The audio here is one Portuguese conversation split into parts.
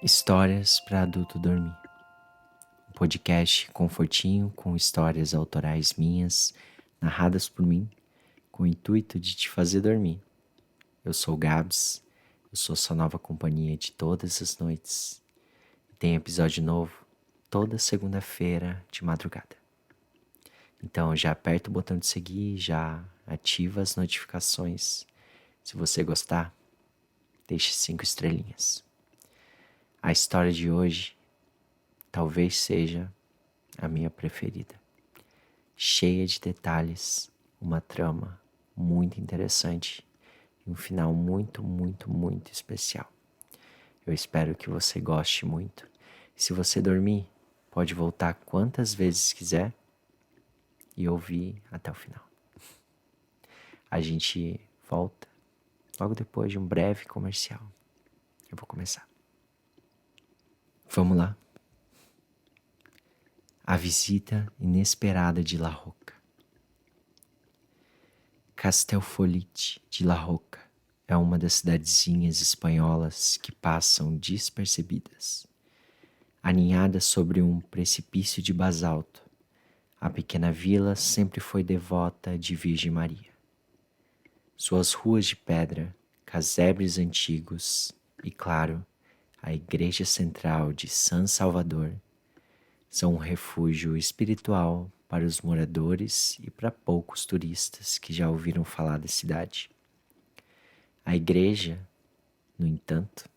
Histórias para adulto dormir. Um podcast confortinho com histórias autorais minhas, narradas por mim, com o intuito de te fazer dormir. Eu sou o Gabs, eu sou sua nova companhia de todas as noites. E tem episódio novo toda segunda-feira de madrugada. Então já aperta o botão de seguir, já ativa as notificações. Se você gostar, deixe 5 estrelinhas. A história de hoje talvez seja a minha preferida. Cheia de detalhes, uma trama muito interessante e um final muito especial. Eu espero que você goste muito. Se você dormir, pode voltar quantas vezes quiser e ouvir até o final. A gente volta logo depois de um breve comercial. Eu vou começar. Vamos lá. A visita inesperada de La Roca. Castellfollit de La Roca é uma das cidadezinhas espanholas que passam despercebidas. Aninhada sobre um precipício de basalto, a pequena vila sempre foi devota de Virgem Maria. Suas ruas de pedra, casebres antigos e, claro, a igreja central de San Salvador são um refúgio espiritual para os moradores e para poucos turistas que já ouviram falar da cidade. A igreja, no entanto,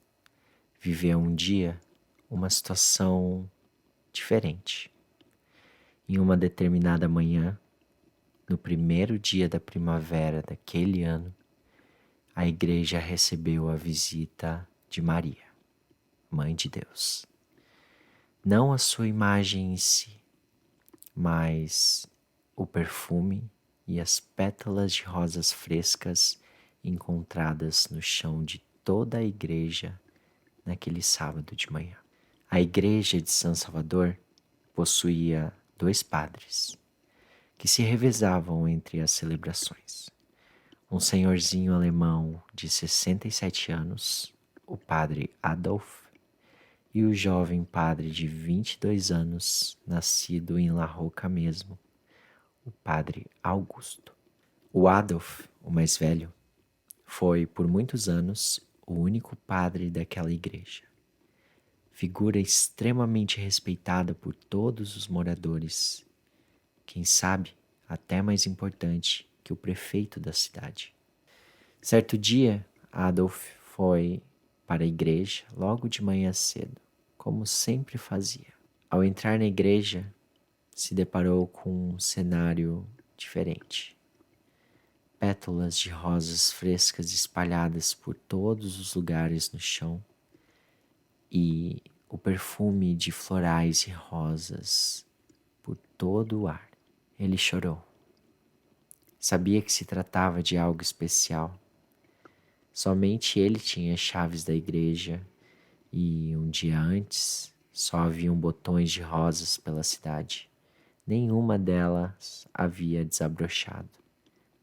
viveu um dia uma situação diferente. Em uma determinada manhã, no primeiro dia da primavera daquele ano, a igreja recebeu a visita de Maria, Mãe de Deus. Não a sua imagem em si, mas o perfume e as pétalas de rosas frescas encontradas no chão de toda a igreja naquele sábado de manhã. A igreja de São Salvador possuía 2 padres que se revezavam entre as celebrações. Um senhorzinho alemão de 67 anos, o padre Adolf, e o jovem padre de 22 anos, nascido em La Roca mesmo, o padre Augusto. O Adolf, o mais velho, foi por muitos anos o único padre daquela igreja. Figura extremamente respeitada por todos os moradores, quem sabe até mais importante que o prefeito da cidade. Certo dia, Adolf foi para a igreja logo de manhã cedo, como sempre fazia. Ao entrar na igreja, se deparou com um cenário diferente. Pétalas de rosas frescas espalhadas por todos os lugares no chão e o perfume de florais e rosas por todo o ar. Ele chorou. Sabia que se tratava de algo especial. Somente ele tinha as chaves da igreja e um dia antes só haviam botões de rosas pela cidade. Nenhuma delas havia desabrochado,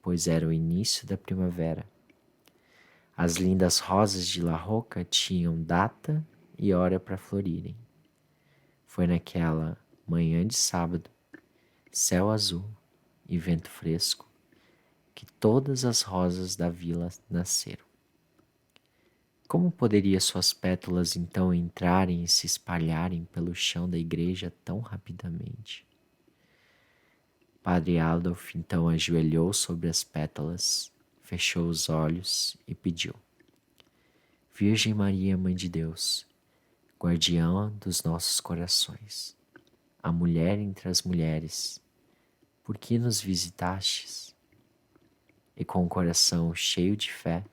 pois era o início da primavera. As lindas rosas de La Roca tinham data e hora para florirem. Foi naquela manhã de sábado, céu azul e vento fresco, que todas as rosas da vila nasceram. Como poderia suas pétalas então entrarem e se espalharem pelo chão da igreja tão rapidamente? Padre Adolf então ajoelhou sobre as pétalas, fechou os olhos e pediu: Virgem Maria, Mãe de Deus, guardiã dos nossos corações, a mulher entre as mulheres, por que nos visitastes? E com o coração cheio de fé,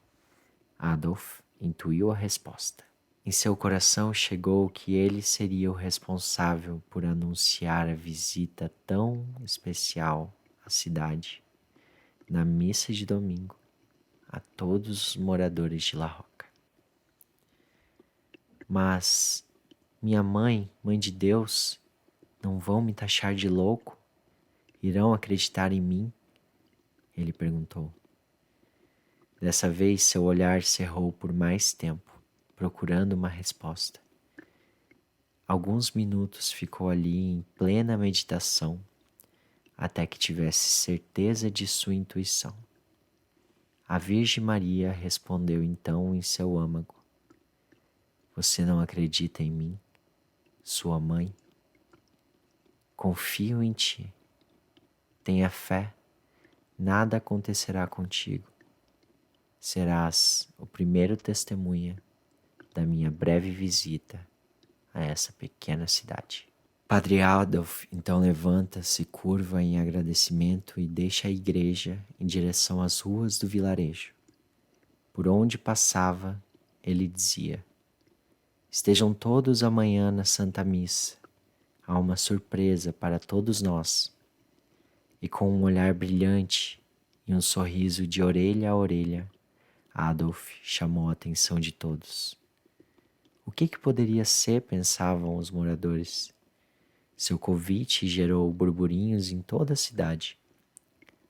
Adolf intuiu a resposta. Em seu coração chegou que ele seria o responsável por anunciar a visita tão especial à cidade, na missa de domingo, a todos os moradores de La Roca. Mas minha mãe, Mãe de Deus, não vão me taxar de louco? Irão acreditar em mim? Ele perguntou. Dessa vez seu olhar cerrou por mais tempo, procurando uma resposta. Alguns minutos ficou ali em plena meditação, até que tivesse certeza de sua intuição. A Virgem Maria respondeu então em seu âmago: Você não acredita em mim, sua mãe? Confio em ti. Tenha fé, nada acontecerá contigo. Serás o primeiro testemunha da minha breve visita a essa pequena cidade. Padre Adolf então levanta-se, curva em agradecimento e deixa a igreja em direção às ruas do vilarejo. Por onde passava, ele dizia: Estejam todos amanhã na Santa Missa. Há uma surpresa para todos nós. E com um olhar brilhante e um sorriso de orelha a orelha, Adolf chamou a atenção de todos. O que poderia ser, pensavam os moradores. Seu convite gerou burburinhos em toda a cidade.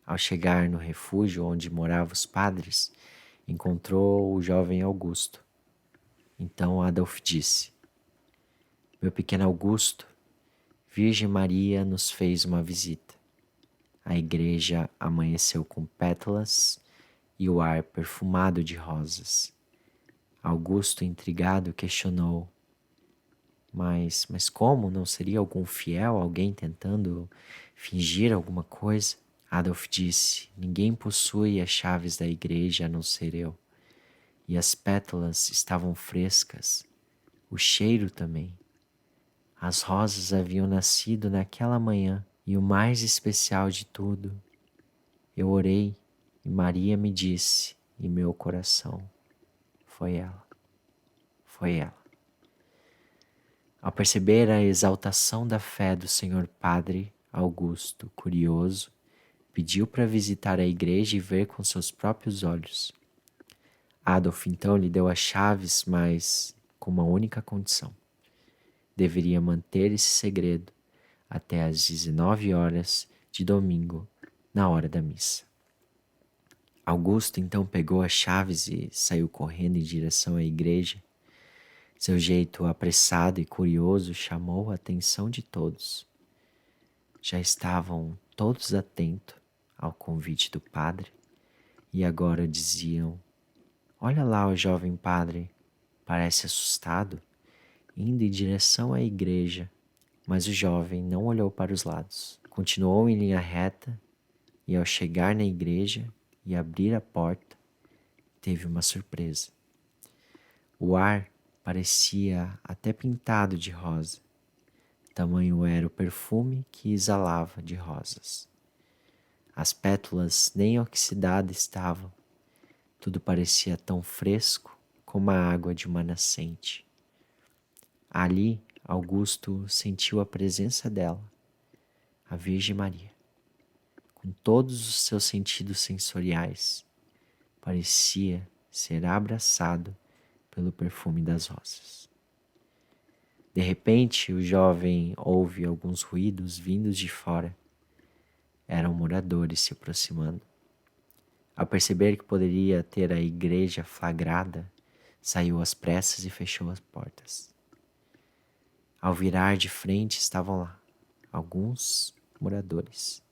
Ao chegar no refúgio onde moravam os padres, encontrou o jovem Augusto. Então Adolf disse: Meu pequeno Augusto, Virgem Maria nos fez uma visita. A igreja amanheceu com pétalas e o ar perfumado de rosas. Augusto, intrigado, questionou: Mas como? Não seria algum fiel, alguém tentando fingir alguma coisa? Adolf disse: Ninguém possui as chaves da igreja a não ser eu. E as pétalas estavam frescas, o cheiro também. As rosas haviam nascido naquela manhã e o mais especial de tudo, eu orei e Maria me disse em meu coração: Foi ela, foi ela. Ao perceber a exaltação da fé do senhor padre Augusto, curioso, pediu para visitar a igreja e ver com seus próprios olhos. Adolf então lhe deu as chaves, mas com uma única condição: deveria manter esse segredo até às 19 horas de domingo, na hora da missa. Augusto então pegou as chaves e saiu correndo em direção à igreja. Seu jeito apressado e curioso chamou a atenção de todos. Já estavam todos atentos ao convite do padre e agora diziam: Olha lá o jovem padre, parece assustado, indo em direção à igreja. Mas o jovem não olhou para os lados. Continuou em linha reta e ao chegar na igreja e abrir a porta, teve uma surpresa. O ar parecia até pintado de rosa. Tamanho era o perfume que exalava de rosas. As pétalas nem oxidadas estavam. Tudo parecia tão fresco como a água de uma nascente. Ali, Augusto sentiu a presença dela, a Virgem Maria. Com todos os seus sentidos sensoriais, parecia ser abraçado pelo perfume das rosas. De repente, o jovem ouve alguns ruídos vindos de fora. Eram moradores se aproximando. Ao perceber que poderia ter a igreja flagrada, saiu às pressas e fechou as portas. Ao virar de frente, estavam lá alguns moradores.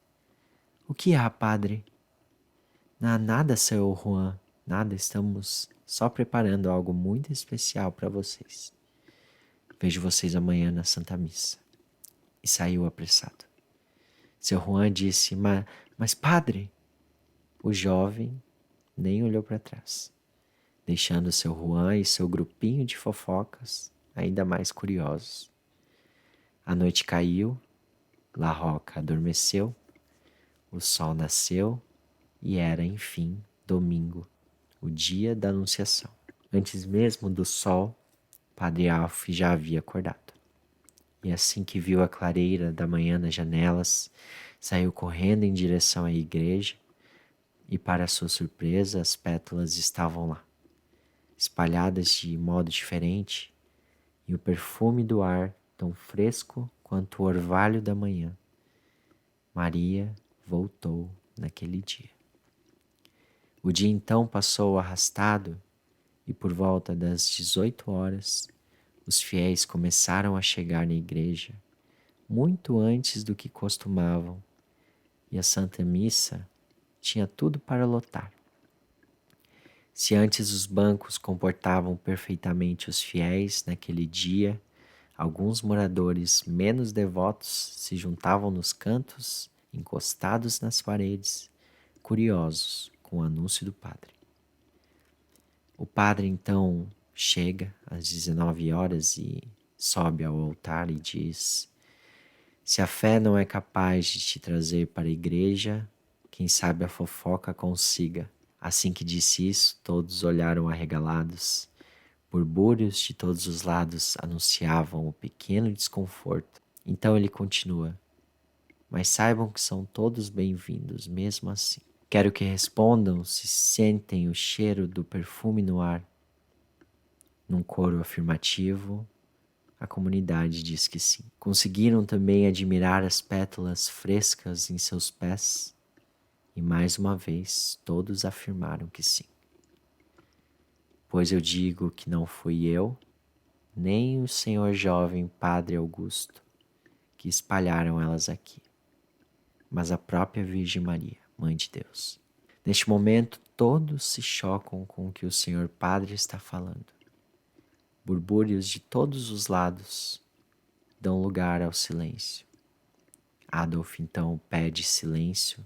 O que há, padre? Nada, seu Juan, nada, estamos só preparando algo muito especial para vocês. Vejo vocês amanhã na Santa Missa. E saiu apressado. Seu Juan disse: Mas padre... O jovem nem olhou para trás, deixando seu Juan e seu grupinho de fofocas ainda mais curiosos. A noite caiu, La Roca adormeceu, o sol nasceu e era, enfim, domingo, o dia da Anunciação. Antes mesmo do sol, Padre Alf já havia acordado. E assim que viu a clareira da manhã nas janelas, saiu correndo em direção à igreja e, para sua surpresa, as pétalas estavam lá, espalhadas de modo diferente, e o perfume do ar tão fresco quanto o orvalho da manhã. Maria voltou naquele dia. O dia então passou arrastado e por volta das 18 horas, Os fiéis começaram a chegar na igreja muito antes do que costumavam, e a Santa Missa tinha tudo para lotar. Se antes os bancos comportavam perfeitamente os fiéis naquele dia, alguns moradores menos devotos se juntavam nos cantos, encostados nas paredes, curiosos com o anúncio do padre. O padre então chega às 19 horas e sobe ao altar e diz: se a fé não é capaz de te trazer para a igreja, quem sabe a fofoca consiga. Assim que disse isso, todos olharam arregalados. Burbúrios de todos os lados anunciavam o pequeno desconforto. Então ele continua: mas saibam que são todos bem-vindos, mesmo assim. Quero que respondam se sentem o cheiro do perfume no ar. Num coro afirmativo, a comunidade diz que sim. Conseguiram também admirar as pétalas frescas em seus pés? E mais uma vez, todos afirmaram que sim. Pois eu digo que não fui eu, nem o senhor jovem Padre Augusto, que espalharam elas aqui, mas a própria Virgem Maria, Mãe de Deus. Neste momento, todos se chocam com o que o senhor Padre está falando. Burbúrios de todos os lados dão lugar ao silêncio. Adolf então pede silêncio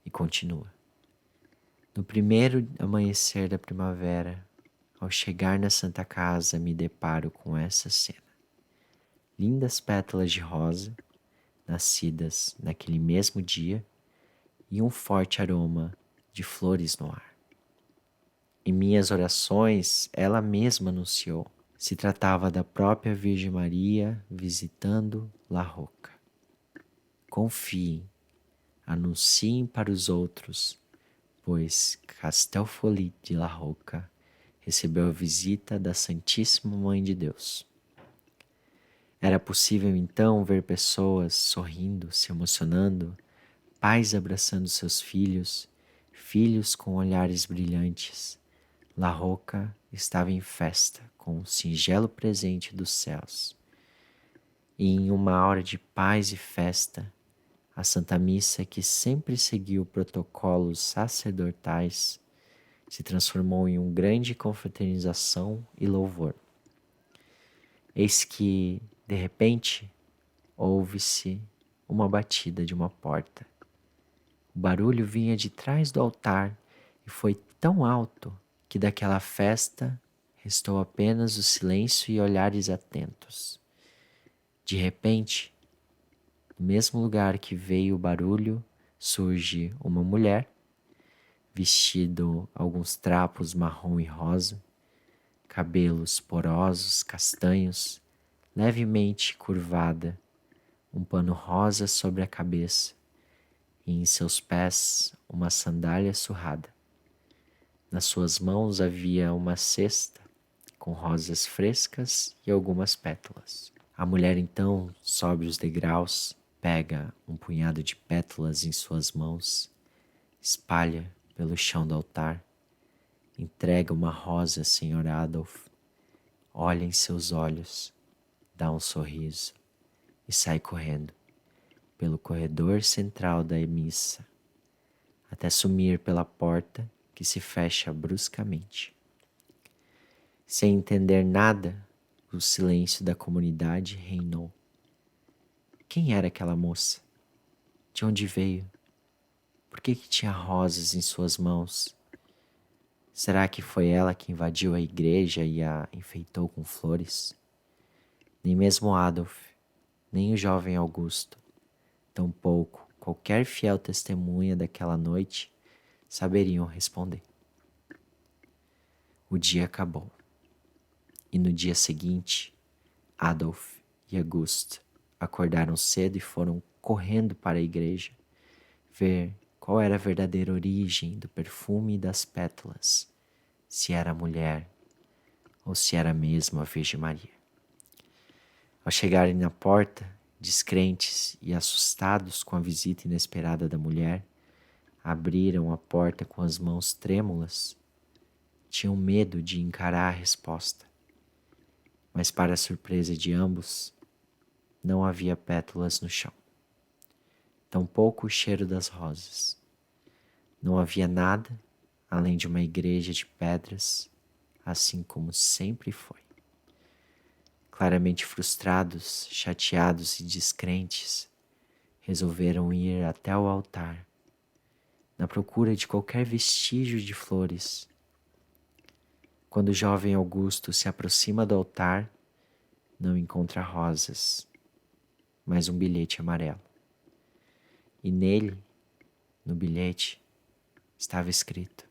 e continua. No primeiro amanhecer da primavera, ao chegar na Santa Casa, me deparo com essa cena. Lindas pétalas de rosa, nascidas naquele mesmo dia, e um forte aroma de flores no ar. Em minhas orações, ela mesma anunciou. Se tratava da própria Virgem Maria visitando La Rocca. Confiem, anunciem para os outros, pois Castelfolit de La Rocca recebeu a visita da Santíssima Mãe de Deus. Era possível então ver pessoas sorrindo, se emocionando, pais abraçando seus filhos, filhos com olhares brilhantes. La Rocca estava em festa com um singelo presente dos céus. E em uma hora de paz e festa, a Santa Missa, que sempre seguiu protocolos sacerdotais, se transformou em uma grande confraternização e louvor. Eis que, de repente, ouve-se uma batida de uma porta. O barulho vinha de trás do altar e foi tão alto que daquela festa restou apenas o silêncio e olhares atentos. De repente, no mesmo lugar que veio o barulho, surge uma mulher, vestido alguns trapos marrom e rosa, cabelos porosos, castanhos, levemente curvada, um pano rosa sobre a cabeça e em seus pés uma sandália surrada. Nas suas mãos havia uma cesta com rosas frescas e algumas pétalas. A mulher então sobe os degraus, pega um punhado de pétalas em suas mãos, espalha pelo chão do altar, entrega uma rosa a Sr. Adolf, olha em seus olhos, dá um sorriso e sai correndo pelo corredor central da missa, até sumir pela porta que se fecha bruscamente. Sem entender nada, o silêncio da comunidade reinou. Quem era aquela moça? De onde veio? Por que tinha rosas em suas mãos? Será que foi ela que invadiu a igreja e a enfeitou com flores? Nem mesmo Adolf, nem o jovem Augusto, tampouco qualquer fiel testemunha daquela noite saberiam responder. O dia acabou. E no dia seguinte, Adolf e Auguste acordaram cedo e foram correndo para a igreja ver qual era a verdadeira origem do perfume e das pétalas, se era a mulher ou se era mesmo a Virgem Maria. Ao chegarem na porta, descrentes e assustados com a visita inesperada da mulher, abriram a porta com as mãos trêmulas. Tinham medo de encarar a resposta. Mas para a surpresa de ambos, não havia pétalas no chão, tampouco o cheiro das rosas. Não havia nada além de uma igreja de pedras, assim como sempre foi. Claramente frustrados, chateados e descrentes, resolveram ir até o altar, na procura de qualquer vestígio de flores. Quando o jovem Augusto se aproxima do altar, não encontra rosas, mas um bilhete amarelo. E nele, no bilhete, estava escrito: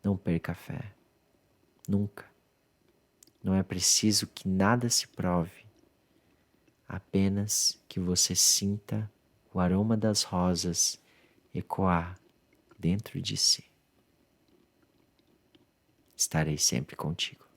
não perca a fé, nunca. Não é preciso que nada se prove, apenas que você sinta o aroma das rosas ecoar dentro de si. Estarei sempre contigo.